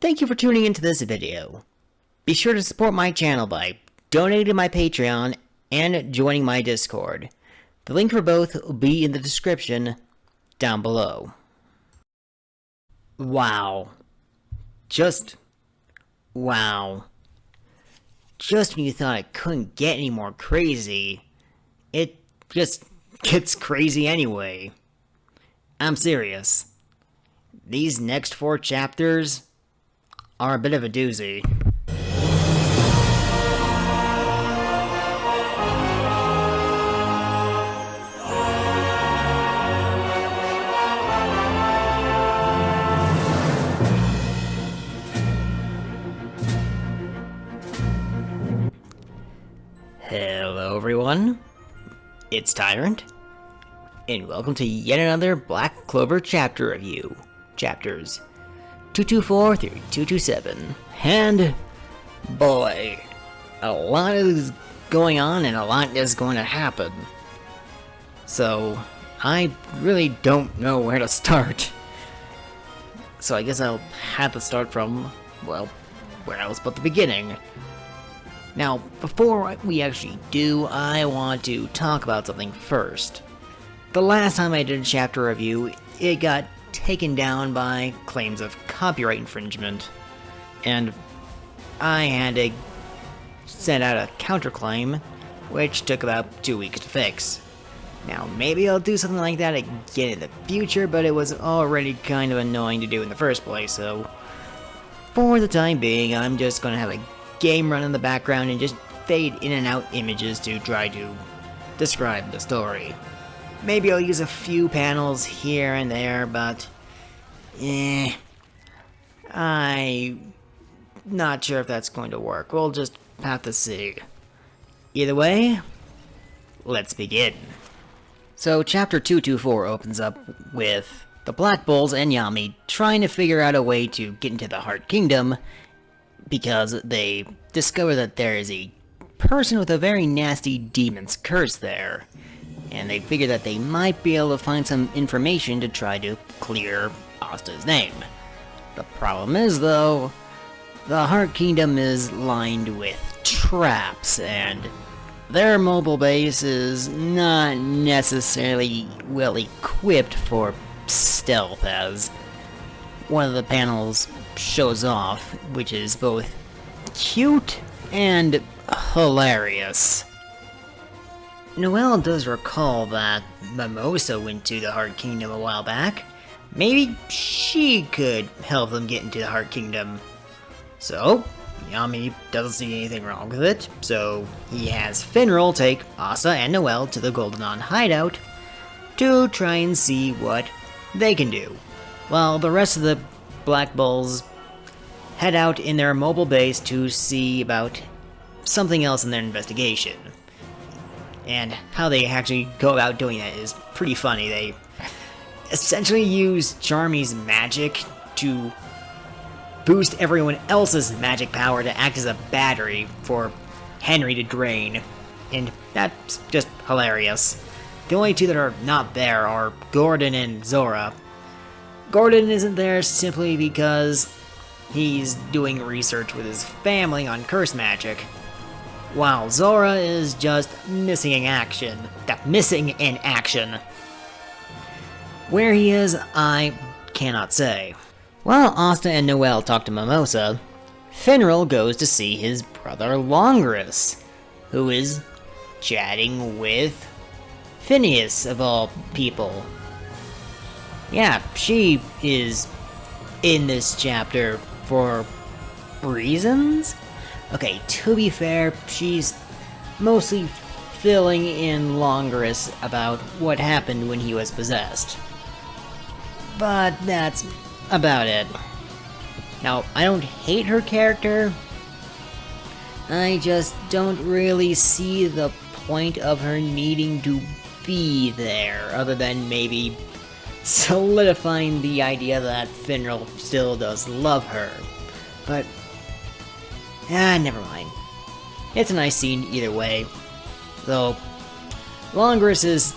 Thank you for tuning into this video. Be sure to support my channel by donating to my Patreon and joining my Discord. The link for both will be in the description down below. Wow. Wow. Just when you thought it couldn't get any more crazy, it just gets crazy anyway. I'm serious. These next 4 chapters are a bit of a doozy. Hello everyone, it's Tyrant, and welcome to yet another Black Clover chapter review. Chapters 224 through 227. And boy, a lot is going on and a lot is going to happen. So I really don't know where to start. So I guess I'll have to start from, well, where else but the beginning. Now, before we actually do, I want to talk about something first. The last time I did a chapter review, it got taken down by claims of copyright infringement, and I had to send out a counterclaim, which took about 2 weeks to fix. Now, maybe I'll do something like that again in the future, but it was already kind of annoying to do in the first place, so for the time being, I'm just gonna have a game run in the background and just fade in and out images to try to describe the story. Maybe I'll use a few panels here and there, but I'm not sure if that's going to work. We'll just have to see. Either way, let's begin. So chapter 224 opens up with the Black Bulls and Yami trying to figure out a way to get into the Heart Kingdom because they discover that there is a person with a very nasty demon's curse there. And they figure that they might be able to find some information to try to clear Asta's name. The problem is, though, the Heart Kingdom is lined with traps, and their mobile base is not necessarily well equipped for stealth, as one of the panels shows off, which is both cute and hilarious. Noelle does recall that Mimosa went to the Heart Kingdom a while back. Maybe she could help them get into the Heart Kingdom. So, Yami doesn't see anything wrong with it, so he has Finral take Asta and Noelle to the Goldenon hideout to try and see what they can do, while the rest of the Black Bulls head out in their mobile base to see about something else in their investigation. And how they actually go about doing that is pretty funny. They essentially use Charmy's magic to boost everyone else's magic power to act as a battery for Henry to drain. And that's just hilarious. The only two that are not there are Gordon and Zora. Gordon isn't there simply because he's doing research with his family on curse magic, while Zora is just missing in action. Where he is, I cannot say. While Asta and Noelle talk to Mimosa, Finral goes to see his brother Longris, who is chatting with Phineas, of all people. Yeah, she is in this chapter for reasons? Okay, to be fair, she's mostly filling in Longris about what happened when he was possessed. But that's about it. Now, I don't hate her character. I just don't really see the point of her needing to be there, other than maybe solidifying the idea that Finral still does love her. But never mind. It's a nice scene either way. Though, Longris is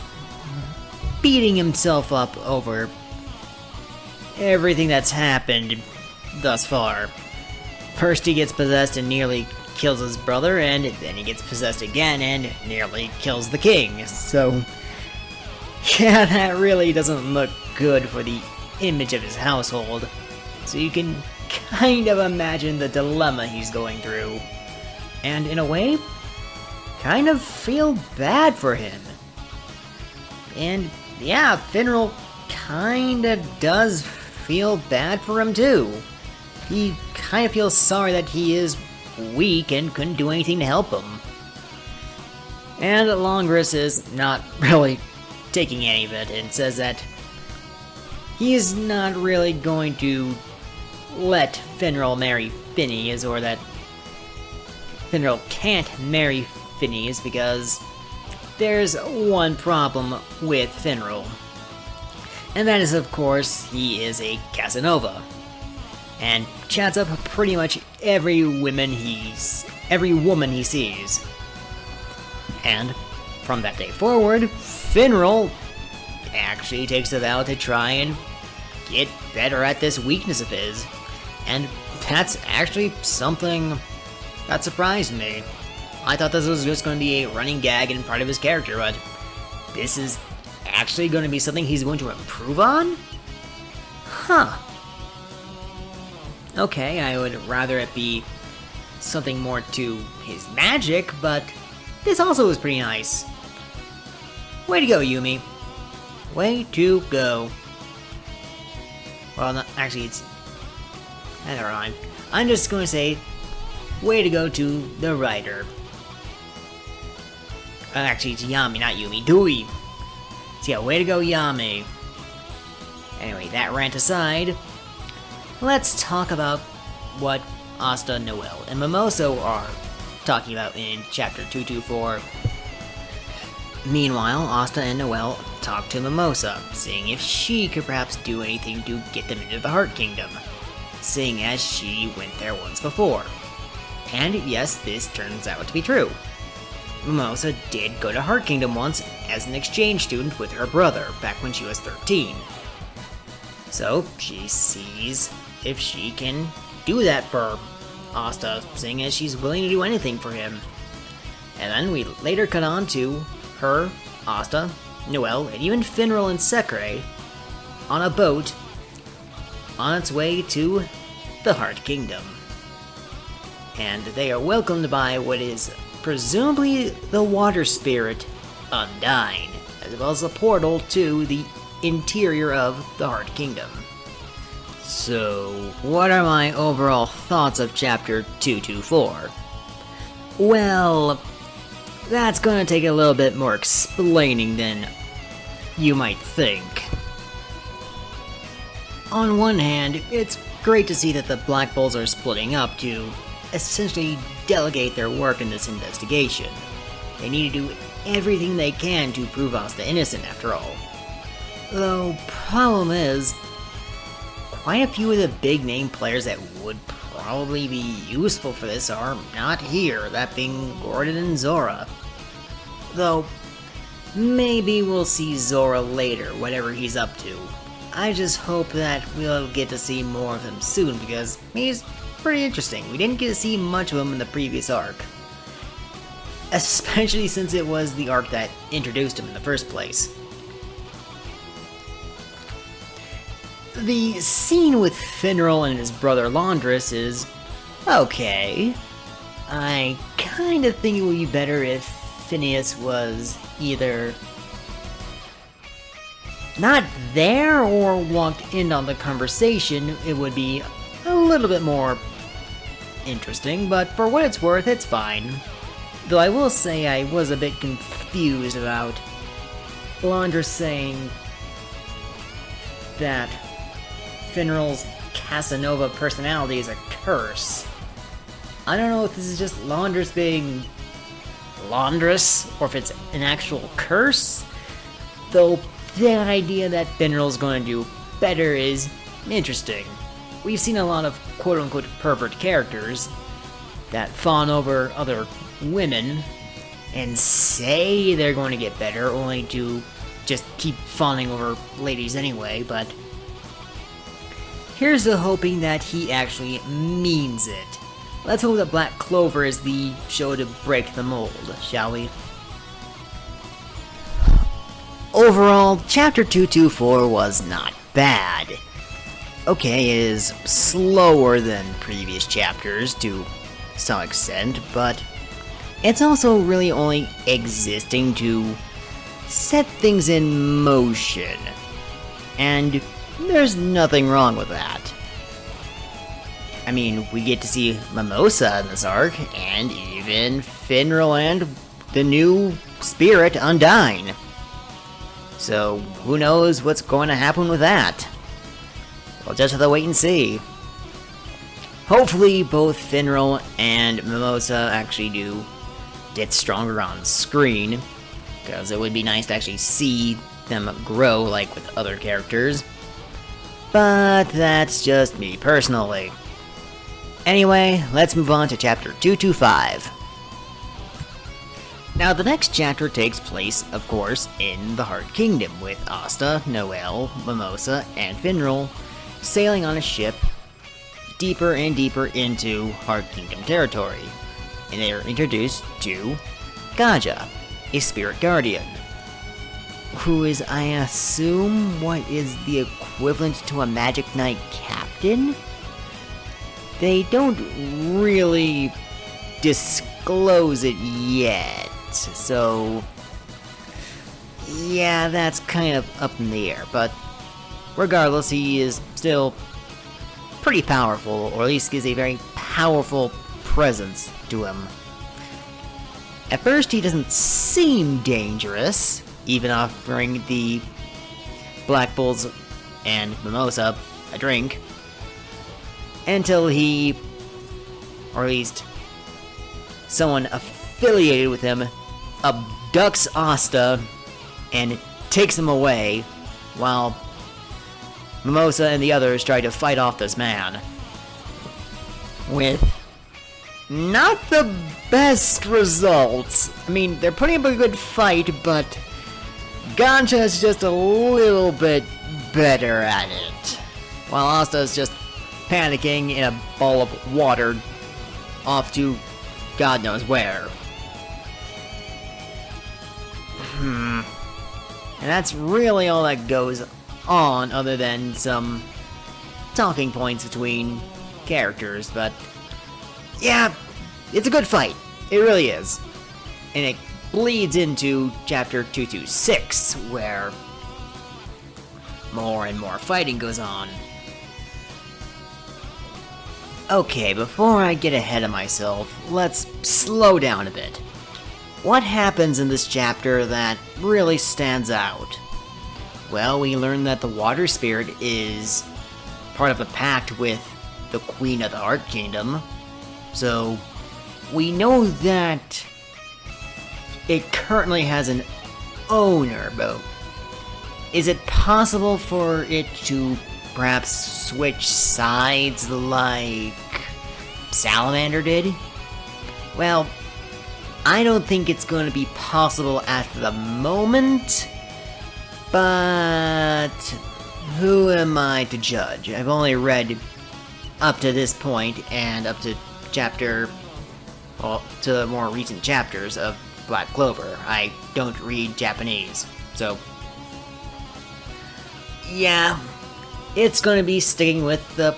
beating himself up over everything that's happened thus far. First he gets possessed and nearly kills his brother, and then he gets possessed again and nearly kills the king. So, yeah, that really doesn't look good for the image of his household. So you can kind of imagine the dilemma he's going through. And in a way, kind of feel bad for him. And yeah, Finral kinda does feel bad for him too. He kinda feels sorry that he is weak and couldn't do anything to help him. And Longris is not really taking any of it and says that he's not really going to let Finral marry Phineas, or that Finral can't marry Phineas because there's one problem with Finral. And that is, of course, he is a Casanova. And chats up pretty much every woman he sees. And from that day forward, Finral actually takes a vow to try and get better at this weakness of his. And that's actually something that surprised me. I thought this was just going to be a running gag and part of his character, but this is actually going to be something he's going to improve on? Huh. Okay, I would rather it be something more to his magic, but this also was pretty nice. Way to go, Yumi. Way to go. Well, not, actually, it's... never mind. I'm just going to say, way to go to the writer. Actually, it's Yami, not Yumi. Dewey. So yeah, way to go, Yami. Anyway, that rant aside, let's talk about what Asta, Noelle, and Mimoso are talking about in Chapter 224. Meanwhile, Asta and Noelle talk to Mimosa, seeing if she could perhaps do anything to get them into the Heart Kingdom, seeing as she went there once before. And yes, this turns out to be true. Mimosa did go to Heart Kingdom once as an exchange student with her brother back when she was 13. So she sees if she can do that for Asta, seeing as she's willing to do anything for him. And then we later cut on to her, Asta, Noelle, and even Finral and Sekre on a boat on its way to the Heart Kingdom. And they are welcomed by what is presumably the water spirit Undyne, as well as a portal to the interior of the Heart Kingdom. So, what are my overall thoughts of Chapter 224? Well, that's gonna take a little bit more explaining than you might think. On one hand, it's great to see that the Black Bulls are splitting up to essentially delegate their work in this investigation. They need to do everything they can to prove Asta innocent, after all. Though, problem is, quite a few of the big-name players that would probably be useful for this are not here, that being Gordon and Zora. Though, maybe we'll see Zora later, whatever he's up to. I just hope that we'll get to see more of him soon, because he's pretty interesting. We didn't get to see much of him in the previous arc. Especially since it was the arc that introduced him in the first place. The scene with Finral and his brother Londris is okay. I kinda think it would be better if Phineas was either not there or walked in on the conversation. It would be a little bit more interesting, but for what it's worth, it's fine. Though I will say I was a bit confused about Londris saying that Finral's Casanova personality is a curse. I don't know if this is just Londris being Londris, or if it's an actual curse. Though the idea that Finral's going to do better is interesting. We've seen a lot of quote-unquote pervert characters that fawn over other women and say they're going to get better, only to just keep fawning over ladies anyway, but here's to hoping that he actually means it. Let's hope that Black Clover is the show to break the mold, shall we? Overall, Chapter 224 was not bad. Okay, it is slower than previous chapters to some extent, but it's also really only existing to set things in motion. And there's nothing wrong with that. I mean, we get to see Mimosa in this arc, and even Finral and the new spirit Undyne. So, who knows what's going to happen with that? We'll just have to wait and see. Hopefully, both Finral and Mimosa actually do get stronger on screen, because it would be nice to actually see them grow like with other characters. But that's just me personally. Anyway, let's move on to Chapter 225. Now, the next chapter takes place, of course, in the Heart Kingdom, with Asta, Noelle, Mimosa, and Finral sailing on a ship deeper and deeper into Heart Kingdom territory, and they are introduced to Gaja, a spirit guardian, who is, I assume, what is the equivalent to a Magic Knight captain? They don't really disclose it yet, so yeah, that's kind of up in the air, but regardless, he is still pretty powerful, or at least gives a very powerful presence to him. At first, he doesn't seem dangerous, even offering the Black Bulls and Mimosa a drink, until he, or at least someone affiliated with him, abducts Asta and takes him away, while Mimosa and the others try to fight off this man. With not the best results. I mean, they're putting up a good fight, but Gaja is just a little bit better at it, while Asta is just panicking in a ball of water off to God knows where. And that's really all that goes on, other than some talking points between characters, but yeah, it's a good fight. It really is. And it bleeds into Chapter 226, where more and more fighting goes on. Okay, before I get ahead of myself, let's slow down a bit. What happens in this chapter that really stands out? Well, we learn that the Water Spirit is part of a pact with the Queen of the Heart Kingdom, so we know that it currently has an owner, but is it possible for it to perhaps switch sides like Salamander did? Well, I don't think it's going to be possible at the moment, but who am I to judge? I've only read up to this point and up to to the more recent chapters of Black Clover. I don't read Japanese, so yeah, it's going to be sticking with the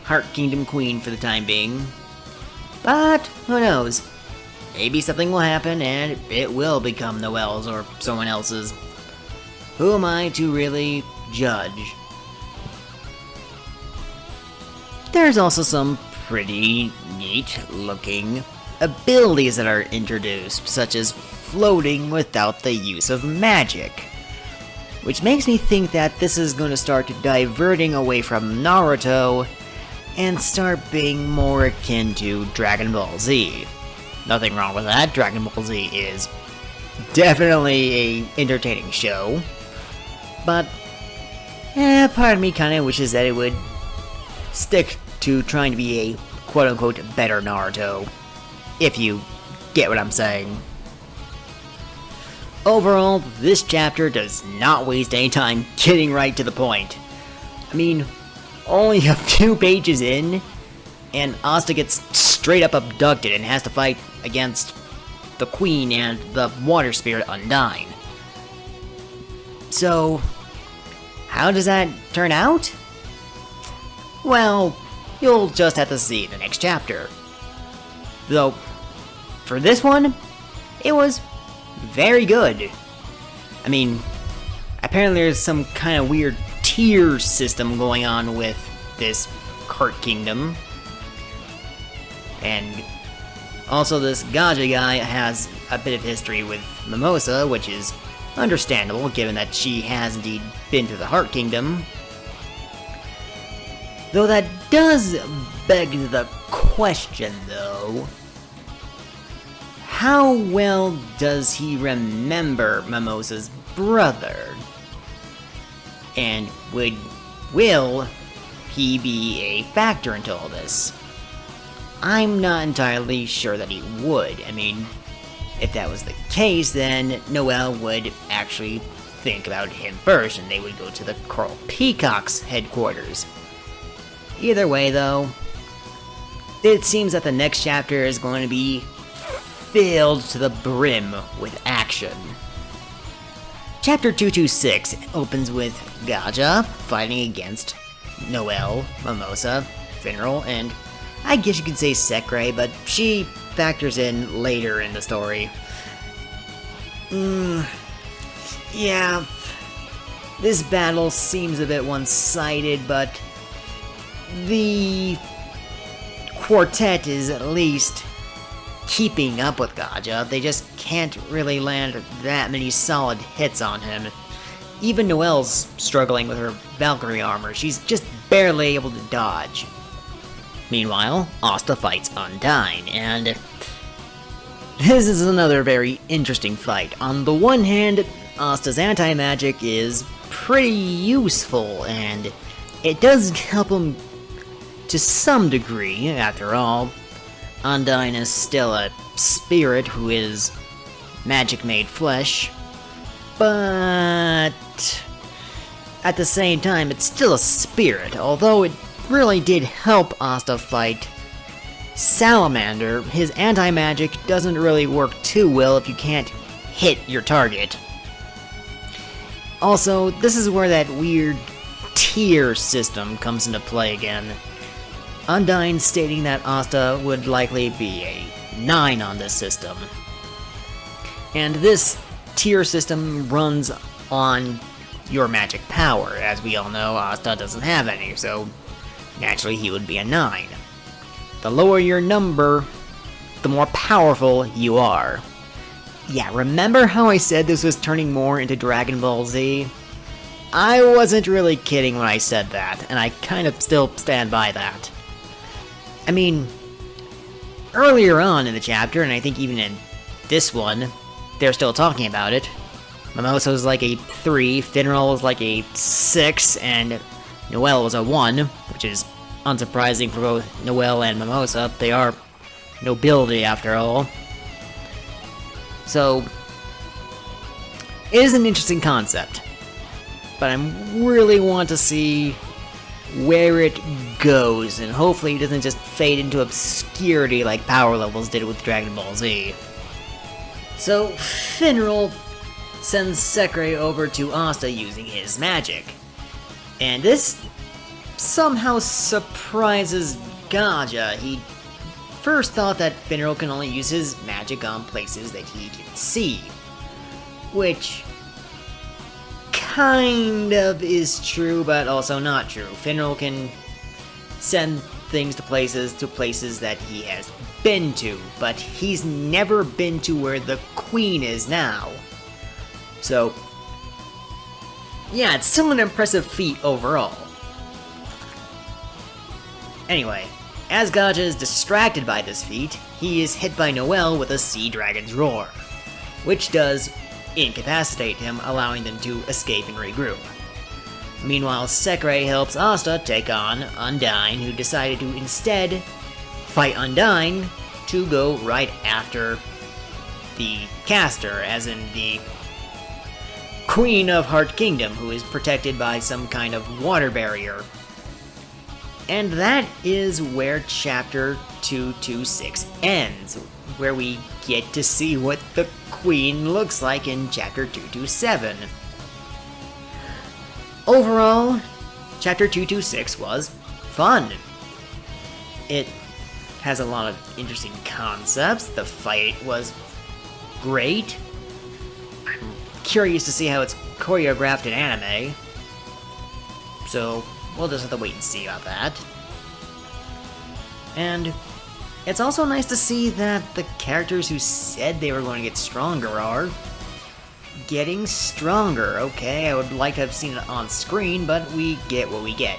Heart Kingdom Queen for the time being. But who knows? Maybe something will happen and it will become Noelle's or someone else's. Who am I to really judge? There's also some pretty neat looking abilities that are introduced, such as floating without the use of magic, which makes me think that this is going to start diverting away from Naruto and start being more akin to Dragon Ball Z. Nothing wrong with that. Dragon Ball Z is definitely a entertaining show, but part of me kind of wishes that it would stick to trying to be a quote-unquote better Naruto, if you get what I'm saying. Overall, this chapter does not waste any time getting right to the point. I mean, only a few pages in, and Asta gets straight up abducted and has to fight against the Queen and the Water Spirit Undyne. So, how does that turn out? Well, you'll just have to see the next chapter. Though, for this one, it was very good. I mean, apparently there's some kind of weird tier system going on with this Heart Kingdom. And also this Gaja guy has a bit of history with Mimosa, which is understandable given that she has indeed been to the Heart Kingdom. Though that does beg the question, though. How well does he remember Mimosa's brother? And will he be a factor into all this? I'm not entirely sure that he would. I mean, if that was the case, then Noelle would actually think about him first, and they would go to the Coral Peacock's headquarters. Either way, though, it seems that the next chapter is going to be filled to the brim with action. Chapter 226 opens with Gaja fighting against Noelle, Mimosa, Finral, and I guess you could say Sekre, but she factors in later in the story. Yeah, this battle seems a bit one-sided, but the quartet is at least keeping up with Gaja. They just can't really land that many solid hits on him. Even Noelle's struggling with her Valkyrie armor. She's just barely able to dodge. Meanwhile, Asta fights Undyne, and this is another very interesting fight. On the one hand, Asta's anti-magic is pretty useful, and it does help him to some degree. After all, Undyne is still a spirit who is magic-made flesh, but at the same time, it's still a spirit. Although it really did help Asta fight Salamander, his anti-magic doesn't really work too well if you can't hit your target. Also, this is where that weird tier system comes into play again. Undyne stating that Asta would likely be a 9 on this system. And this tier system runs on your magic power. As we all know, Asta doesn't have any, so naturally he would be a 9. The lower your number, the more powerful you are. Yeah, remember how I said this was turning more into Dragon Ball Z? I wasn't really kidding when I said that, and I kind of still stand by that. I mean, earlier on in the chapter, and I think even in this one, they're still talking about it. Mimosa was like a 3, Finral was like a 6, and Noelle was a 1, which is unsurprising for both Noelle and Mimosa. They are nobility after all. So, it is an interesting concept, but I really want to see where it goes, and hopefully it doesn't just fade into obscurity like Power Levels did with Dragon Ball Z. So, Finral sends Sekre over to Asta using his magic, and this somehow surprises Gaja. He first thought that Finral can only use his magic on places that he can see, which kind of is true, but also not true. Finral can send things to places that he has been to, but he's never been to where the Queen is now. So, yeah, it's still an impressive feat overall. Anyway, as Gaja is distracted by this feat, he is hit by Noelle with a Sea Dragon's Roar, which does incapacitate him, allowing them to escape and regroup. Meanwhile, Sekre helps Asta take on Undyne, who decided to instead fight Undyne to go right after the caster, as in the Queen of Heart Kingdom, who is protected by some kind of water barrier. And that is where chapter 226 ends, where we get to see what the Queen looks like in chapter 227. Overall, chapter 226 was fun. It has a lot of interesting concepts. The fight was great. I'm curious to see how it's choreographed in anime. So, we'll just have to wait and see about that. And it's also nice to see that the characters who said they were going to get stronger are getting stronger. Okay, I would like to have seen it on screen, but we get what we get.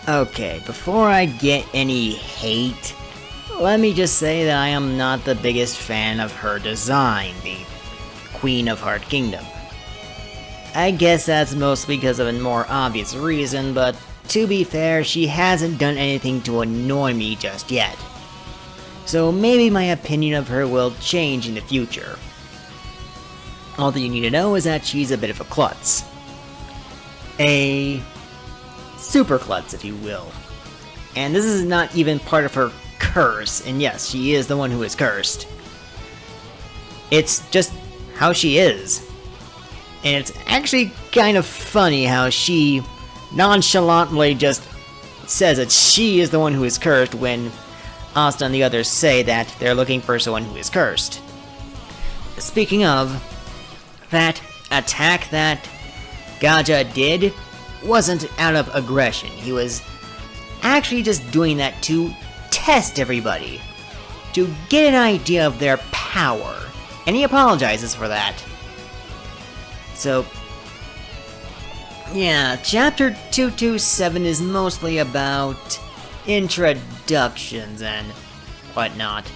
Okay, before I get any hate, let me just say that I am not the biggest fan of her design, the Queen of Heart Kingdom. I guess that's mostly because of a more obvious reason, but to be fair, she hasn't done anything to annoy me just yet. So maybe my opinion of her will change in the future. All that you need to know is that she's a bit of a klutz. A super klutz, if you will. And this is not even part of her curse, and yes, she is the one who is cursed. It's just how she is. And it's actually kind of funny how she nonchalantly just says that she is the one who is cursed when Asta and the others say that they're looking for someone who is cursed. Speaking of, that attack that Gaja did wasn't out of aggression. He was actually just doing that to test everybody, to get an idea of their power, and he apologizes for that. So, yeah, chapter 227 is mostly about introductions and whatnot.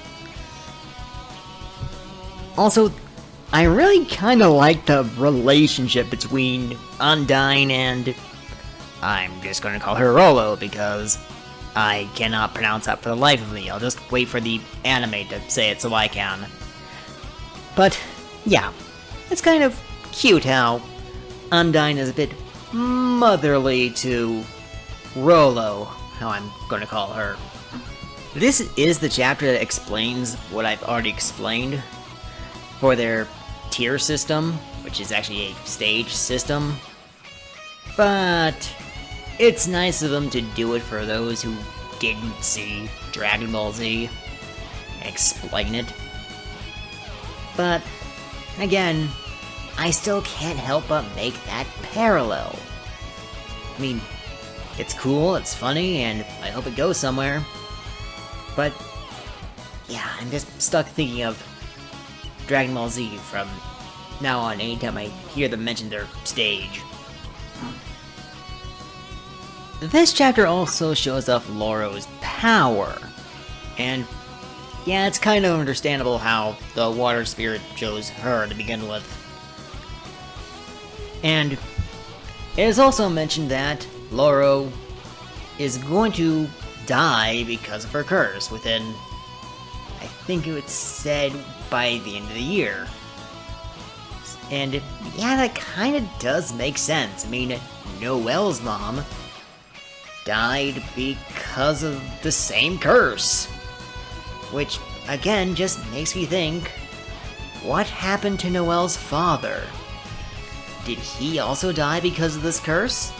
Also, I really kinda like the relationship between Undyne and... I'm just gonna call her Rollo because I cannot pronounce that for the life of me. I'll just wait for the anime to say it so I can. But, yeah, it's kind of cute how Undyne is a bit motherly to Rollo, how I'm gonna call her. This is the chapter that explains what I've already explained for their tier system, which is actually a stage system. But it's nice of them to do it for those who didn't see Dragon Ball Z and explain it. But again, I still can't help but make that parallel. I mean, it's cool, it's funny, and I hope it goes somewhere. But yeah, I'm just stuck thinking of Dragon Ball Z from now on anytime I hear them mention their stage. This chapter also shows off Loro's power. And yeah, it's kind of understandable how the water spirit chose her to begin with. And it is also mentioned that Loro is going to die because of her curse within, I think it was said, by the end of the year. And yeah, that kind of does make sense. I mean, Noelle's mom died because of the same curse. Which, again, just makes me think, what happened to Noelle's father? Did he also die because of this curse?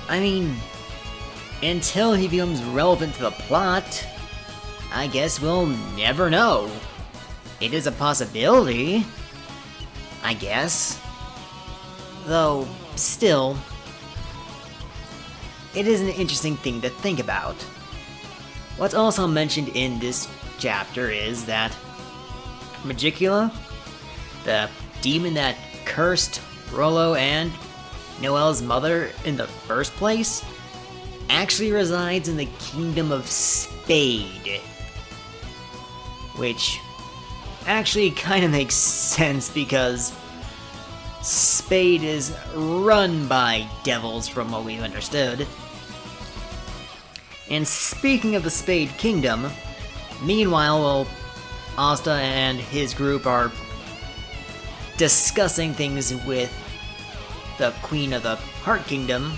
I mean, until he becomes relevant to the plot, I guess we'll never know. It is a possibility, I guess. Though, still, it is an interesting thing to think about. What's also mentioned in this chapter is that Magicula, the demon that cursed Rollo and Noelle's mother in the first place, actually resides in the Kingdom of Spade. Which actually kind of makes sense because Spade is run by devils from what we've understood. And speaking of the Spade Kingdom, meanwhile, Asta and his group are discussing things with the Queen of the Heart Kingdom,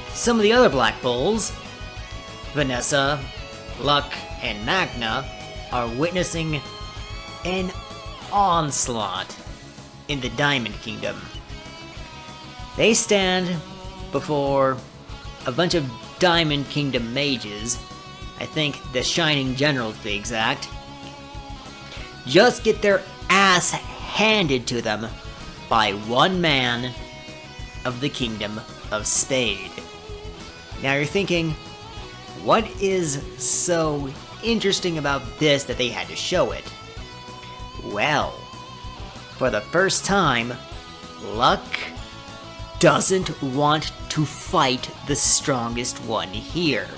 some of the other Black Bulls, Vanessa, Luck, and Magna, are witnessing an onslaught in the Diamond Kingdom. They stand before a bunch of Diamond Kingdom mages, I think the Shining Generals to be exact, just get their ass handed to them by one man of the Kingdom of Spade. Now you're thinking, what is so interesting about this that they had to show it? Well, for the first time, Luck doesn't want to fight the strongest one here.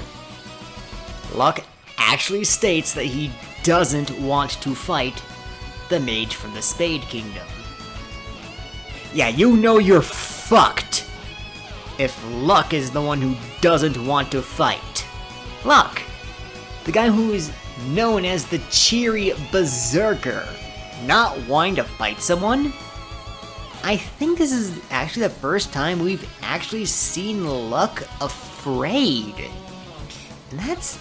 Luck actually states that he doesn't want to fight the mage from the Spade Kingdom. Yeah, you know you're fucked if Luck is the one who doesn't want to fight. Luck, the guy who is known as the cheery berserker, not wanting to fight someone? I think this is actually the first time we've actually seen Luck afraid. And that's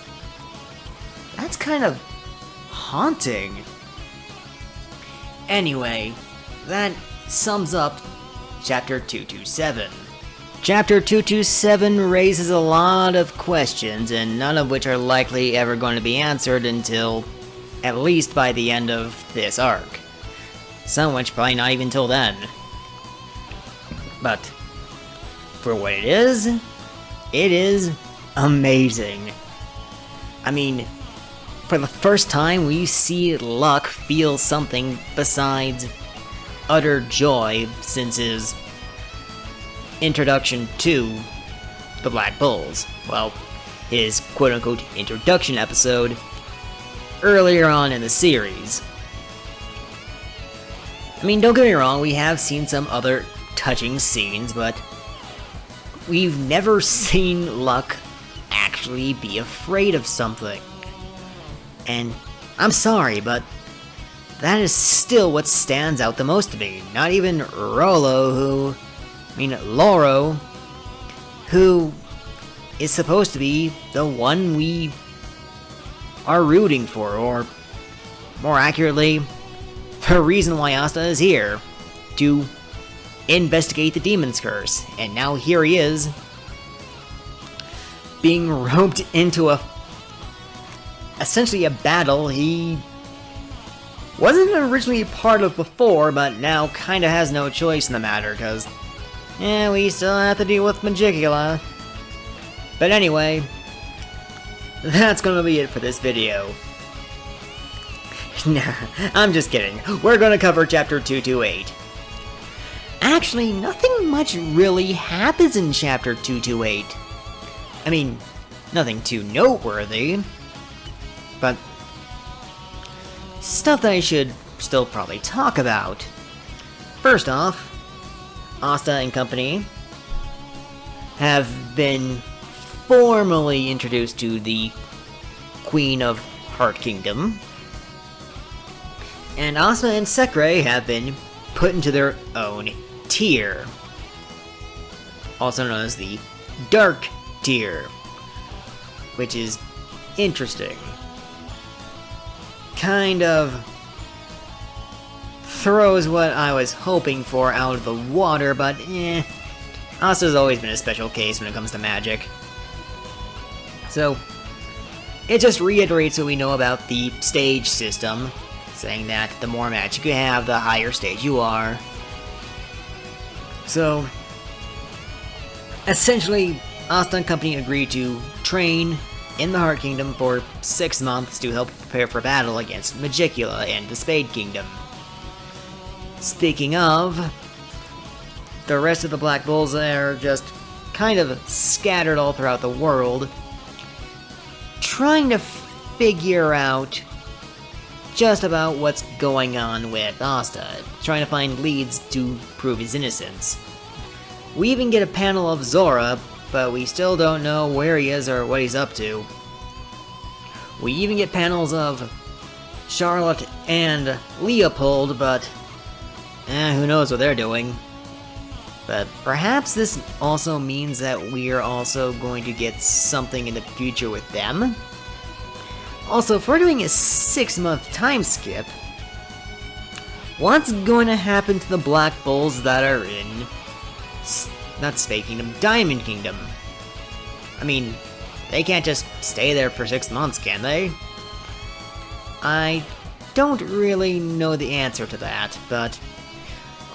kind of haunting. Anyway, that sums up Chapter 227. Chapter 227 raises a lot of questions, and none of which are likely ever going to be answered until at least by the end of this arc. Some of which probably not even till then. But for what it is amazing. I mean, for the first time we see Luck feel something besides utter joy since his introduction to the Black Bulls. Well, his quote-unquote introduction episode earlier on in the series. I mean, don't get me wrong, we have seen some other touching scenes, but we've never seen Luck actually be afraid of something. And I'm sorry, but that is still what stands out the most to me. Not even Loro, who is supposed to be the one we are rooting for, or more accurately, the reason why Asta is here, to investigate the Demon's Curse. And now here he is, being roped into essentially a battle he wasn't originally part of before, but now kinda has no choice in the matter, cause we still have to deal with Magicula. But anyway, that's gonna be it for this video. Nah, I'm just kidding. We're gonna cover Chapter 228. Actually, nothing much really happens in Chapter 228. I mean, nothing too noteworthy, but stuff that I should still probably talk about. First off, Asta and company have been formally introduced to the Queen of Heart Kingdom, and Asta and Sekre have been put into their own tier, also known as the Dark Tier, which is interesting. Kind of throws what I was hoping for out of the water, but Asta's always been a special case when it comes to magic. So, it just reiterates what we know about the stage system, saying that the more magic you have, the higher stage you are. So, essentially, Asta and company agreed to train in the Heart Kingdom for 6 months to help prepare for battle against Magicula and the Spade Kingdom. Speaking of, the rest of the Black Bulls are just kind of scattered all throughout the world, trying to figure out just about what's going on with Asta, trying to find leads to prove his innocence. We even get a panel of Zora, but we still don't know where he is or what he's up to. We even get panels of Charlotte and Leopold, but who knows what they're doing. But perhaps this also means that we are also going to get something in the future with them? Also, if we're doing a 6-month time skip, what's going to happen to the Black Bulls that are in... not Spade Kingdom, Diamond Kingdom? I mean, they can't just stay there for 6 months, can they? I don't really know the answer to that, but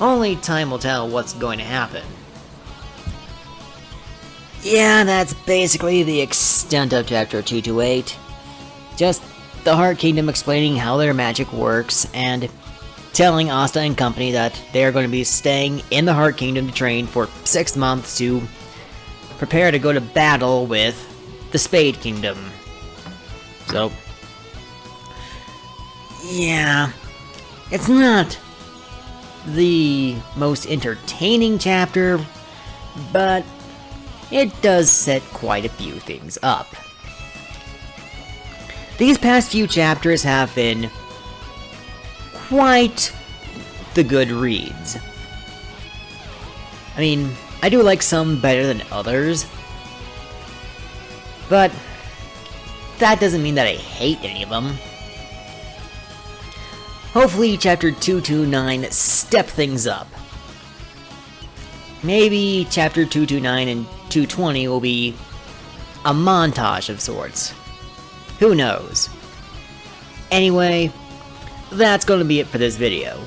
only time will tell what's going to happen. Yeah, that's basically the extent of Chapter 228. Just the Heart Kingdom explaining how their magic works, and telling Asta and company that they are going to be staying in the Heart Kingdom to train for 6 months to prepare to go to battle with the Spade Kingdom. So, yeah, it's not the most entertaining chapter, but it does set quite a few things up. These past few chapters have been quite the good reads. I mean, I do like some better than others, but that doesn't mean that I hate any of them. Hopefully Chapter 229 step things up. Maybe Chapter 229 and 220 will be a montage of sorts. Who knows? Anyway, that's going to be it for this video.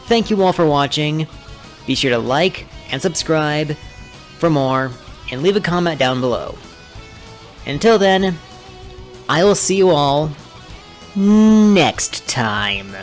Thank you all for watching. Be sure to like and subscribe for more, and leave a comment down below. Until then, I will see you all next time.